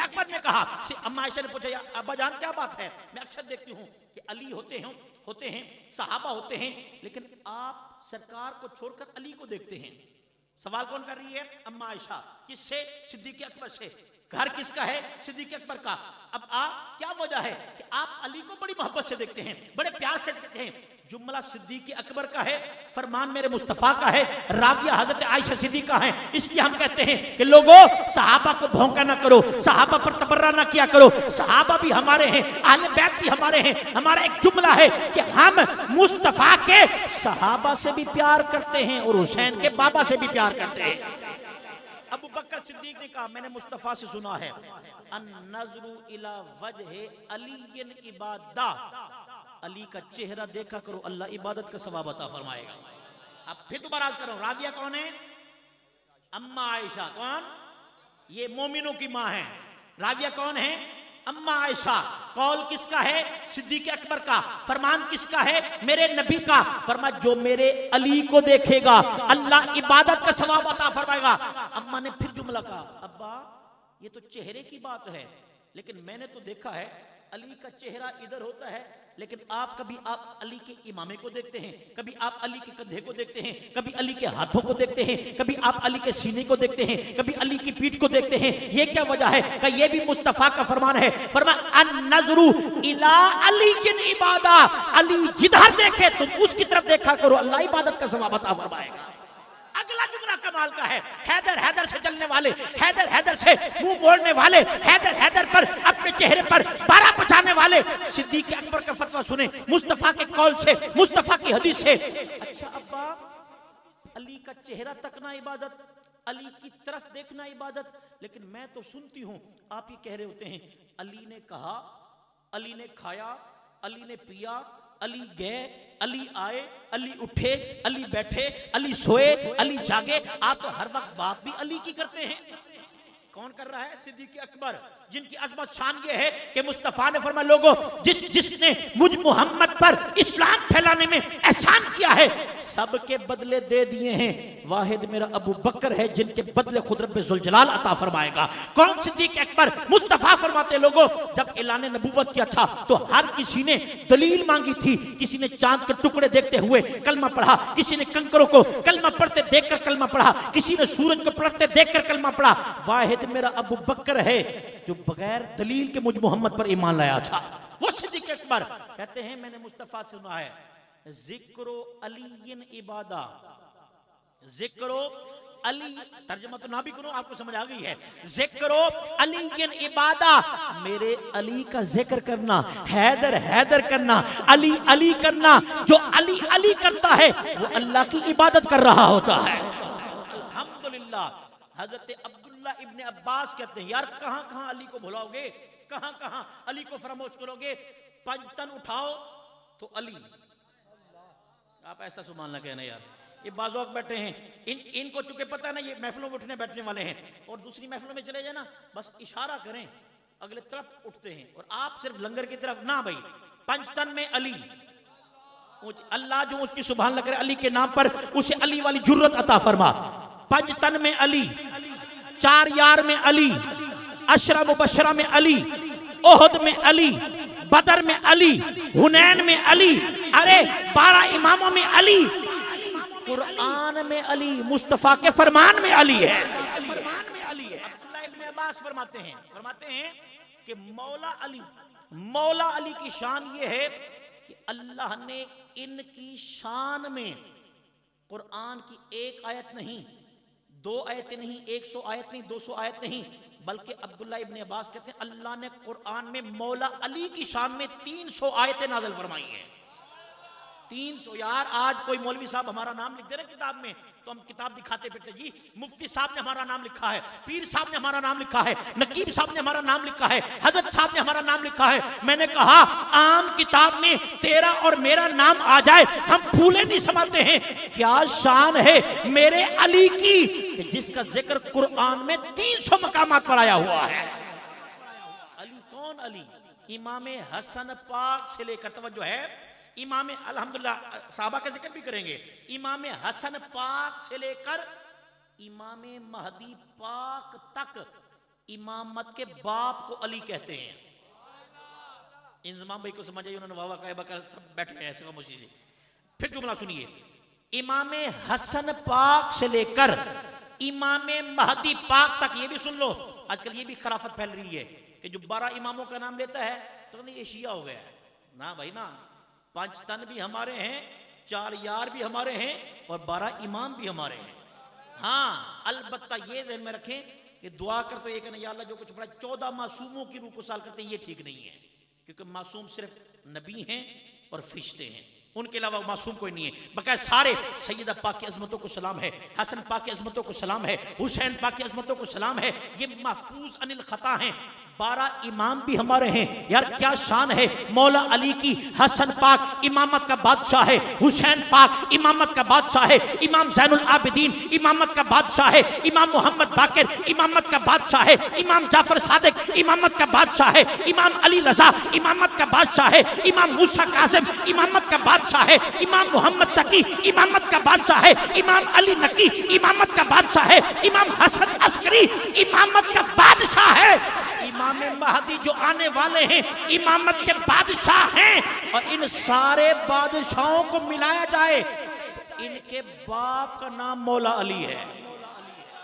اکبر نے کہا، اما عائشہ نے پوچھا یا ابا جان کیا بات ہے؟ میں اکثر دیکھتی ہوں کہ علی ہوتے ہیں صحابہ ہوتے ہیں، لیکن آپ سرکار کو چھوڑ کر علی کو دیکھتے ہیں۔ سوال کون کر رہی ہے؟ اما عائشہ۔ کس سے؟ صدیق اکبر سے۔ گھر کس کا ہے؟ صدیق اکبر کا۔ اب آپ کیا وجہ ہے کہ آپ علی کو بڑی محبت سے دیکھتے ہیں، بڑے پیار سے دیکھتے ہیں؟ جملہ صدیق اکبر کا ہے، فرمان میرے مصطفیٰ کا ہے، راویہ حضرت عائشہ صدیقہ ہیں، اس لیے ہم کہتے ہیں کہ لوگوں صحابہ کو بھونکا نہ کرو، صحابہ پر تبرہ نہ کیا کرو، صحابہ بھی ہمارے ہیں، اہل بیت بھی ہمارے ہیں۔ ہمارا ایک جملہ ہے کہ ہم مصطفیٰ کے صحابہ سے بھی پیار کرتے ہیں اور حسین کے بابا سے بھی پیار کرتے ہیں۔ ابو بکر صدیق نے کہا میں نے مصطفیٰ سے سنا ہے، النظر الی وجہ علی عبادہ، علی کا چہرہ دیکھا کرو اللہ عبادت کا ثواب عطا فرمائے گا۔ اب پھر دوبارہ عرض کر رہا ہوں، راویہ کون ہے؟ اما عائشہ۔ کون؟ یہ مومنوں کی ماں ہے۔ راویہ کون ہے؟ اما عائشہ۔ قول کس کا ہے؟ صدیق اکبر کا۔ فرمان کس کا ہے؟ میرے نبی کا۔ فرمایا جو میرے علی کو دیکھے گا اللہ عبادت کا ثواب عطا فرمائے گا۔ اما نے پھر جملہ کہا، ابا یہ تو چہرے کی بات ہے، لیکن میں نے تو دیکھا ہے علی کا چہرہ ادھر ہوتا ہے، لیکن کبھی آپ علی کے امامے کو دیکھتے ہیں، کبھی آپ علی کے کندھے کو دیکھتے ہیں، کبھی علی کے ہاتھوں کو دیکھتے ہیں، کبھی آپ علی کے سینے کو دیکھتے ہیں، کبھی علی کی پیٹھ کو دیکھتے ہیں۔ یہ کیا وجہ ہے؟ کہ یہ بھی مصطفیٰ کا فرمان ہے۔ فرمایا النظر الی علی عبادہ، علی جدھر دیکھے تم اس کی طرف دیکھا کرو اللہ عبادت کا ثواب عطا فرمائے گا۔ اگلا جملہ کمال کا ہے، حیدر سے جلنے والے، حیدر سے منہ موڑنے والے، حیدر پر اپنے چہرے پر پارا پچانے والے، صدیق اکبر کا فتویٰ سنیں مصطفیٰ کے قول سے، مصطفیٰ کی حدیث سے۔ اچھا ابا علی کا چہرہ تکنا عبادت، علی کی طرف دیکھنا عبادت، لیکن میں تو سنتی ہوں آپ یہ کہہ رہے ہوتے ہیں علی نے کہا، علی نے کھایا، علی نے پیا، علی گئے، علی آئے، علی اٹھے، علی بیٹھے، علی سوئے، علی جاگے، آپ تو ہر وقت بات بھی علی کی کرتے ہیں۔ کون کر رہا ہے؟ صدیق اکبر، جن کی عظمت شان یہ ہے کہ مصطفیٰ نے فرمایا لوگوں جس نے مجھ محمد پر اسلام پھیلانے میں احسان کیا ہے سب کے بدلے دے دیے ہیں، واحد میرا ابو بکر ہے جن کے بدلے خود رب ذوالجلال عطا فرمائے گا۔ کون؟ صدیق اکبر۔ مصطفیٰ فرماتے لوگوں جب اعلان نبوت کیا تھا تو ہر کسی نے دلیل مانگی تھی، کسی نے چاند کے ٹکڑے دیکھتے ہوئے کلمہ پڑھا، کسی نے کنکروں کو کلمہ پڑھتے دیکھ کر کلمہ پڑھا، کسی نے سورج کو پڑھتے دیکھ کر کلمہ پڑھا، واحد میرا ابو بکر ہے جو بغیر دلیل کے مجھ محمد پر ایمان لایا تھا، وہ صدیق اکبر۔ کہتے ہیں میں نے مصطفیٰ سے سنا ہے ذکر علی عبادہ، ذکر علی، ترجمہ تو نہ بھی کروں آپ کو سمجھ آ گئی ہے، ذکر علی عبادہ، میرے علی کا ذکر کرنا، حیدر کرنا، علی کرنا، جو علی کرتا ہے وہ اللہ کی عبادت کر رہا ہوتا ہے۔ الحمدللہ۔ حضرت عبداللہ ابن عباس کہتے ہیں یار کہاں علی کو بھلاؤ گے، کہاں علی کو فراموش کرو گے، پنجتن اٹھاؤ تو علی۔ آپ ایسا سبحان اللہ کہنا یار، یہ بعض لوگ بیٹھے ہیں ان کو چونکہ پتہ ہے نا یہ محفلوں میں اٹھنے بیٹھنے والے ہیں، اور دوسری محفلوں میں چلے جائیں نا بس اشارہ کریں اگلے طرف اٹھتے ہیں، اور آپ صرف لنگر کی طرف نہ بھائی، پنجتن میں علی، اللہ جو اس کی سبحان اللہ کرے علی کے نام پر اسے علی والی جرت عطا فرما۔ پنجتن میں علی، چار یار میں علی، عشرہ مبشرہ میں علی، احد میں علی، بدر میں علی، حنین میں علی، ارے 12 اماموں میں علی، قرآن میں علی، مصطفیٰ کے فرمان میں علی ہے۔ عبداللہ ابن عباس فرماتے ہیں کہ مولا علی کی شان یہ ہے کہ اللہ نے ان کی شان میں قرآن کی ایک آیت نہیں، 2 آیتیں نہیں، 100 آیت نہیں، 200 آیت نہیں، بلکہ عبداللہ ابن عباس کہتے ہیں اللہ نے قرآن میں مولا علی کی شان میں 300 آیتیں نازل فرمائی ہیں۔ 300 یار، آج کوئی مولوی صاحب ہمارا نام لکھ دے نا کتاب میں تو ہم کتاب دکھاتے پھرتے جی مفتی صاحب نے ہمارا نام لکھا ہے، پیر صاحب نے ہمارا نام لکھا ہے، نقیب صاحب نے ہمارا نام لکھا ہے، حضرت صاحب نے ہمارا نام لکھا ہے۔ میں نے کہا عام کتاب میں تیرا اور میرا نام آ جائے ہم پھولے نہیں سمجھتے ہیں، کیا شان ہے میرے علی کی کہ جس کا ذکر قرآن میں 300 مقامات پر آیا ہوا ہے۔ علی کون؟ علی امام حسن پاک سے لے کر، توجہ ہے، امام الحمدللہ صحابہ کا ذکر بھی کریں گے، امام حسن پاک سے لے کر امام مہدی پاک تک امامت کے باپ کو علی کہتے ہیں. انضمام بھائی کو سمجھ آئی؟ انہوں نے واہ واہ کہا بکر سب بیٹھے ہیں ایسے خاموشی سے. پھر جملہ سنیے. امام حسن پاک سے لے کر امام مہدی پاک تک. یہ بھی سن لو, آج کل یہ بھی خرافت پھیل رہی ہے کہ جو 12 اماموں کا نام لیتا ہے تو کہتے ہیں یہ شیعہ ہو گیا ہے. نا بھائی نا, 5 تن بھی ہمارے ہیں, 4 یار بھی ہمارے ہیں, اور 12 امام بھی ہمارے ہیں. ہاں البتہ یہ ذہن میں رکھیں کہ دعا کر تو یہ کہنا یا اللہ جو کچھ پڑھا 14 معصوموں کی روح کو سال کرتے ہیں, یہ ٹھیک نہیں ہے, کیونکہ معصوم صرف نبی ہیں اور فرشتے ہیں, ان کے علاوہ معصوم کوئی نہیں ہے. بقایا سارے سیدہ پاک کی عظمتوں کو سلام ہے, حسن پاک کی عظمتوں کو سلام ہے, حسین پاک کی عظمتوں کو سلام ہے, یہ محفوظ عن الخطا ہیں. 12 امام بھی ہمارے ہیں. یار کیا شان ہے مولا علی کی. حسن پاک امامت کا بادشاہ ہے, حسین پاک امامت کا بادشاہ ہے, امام زین العابدین امامت کا بادشاہ ہے, امام محمد باقر امامت کا بادشاہ ہے, امام جعفر صادق امامت کا بادشاہ ہے, امام علی رضا امامت کا بادشاہ ہے, امام موسیٰ کاظم امامت کا بادشاہ ہے, امام محمد تقی امامت کا بادشاہ ہے, امام علی نقی امامت کا بادشاہ ہے, امام حسن عسکری امامت کا بادشاہ ہے. امام مہدی جو آنے والے ہیں امامت کے بادشاہ ہیں. اور ان سارے بادشاہوں کو ملایا جائے تو ان کے باپ کا نام مولا علی ہے.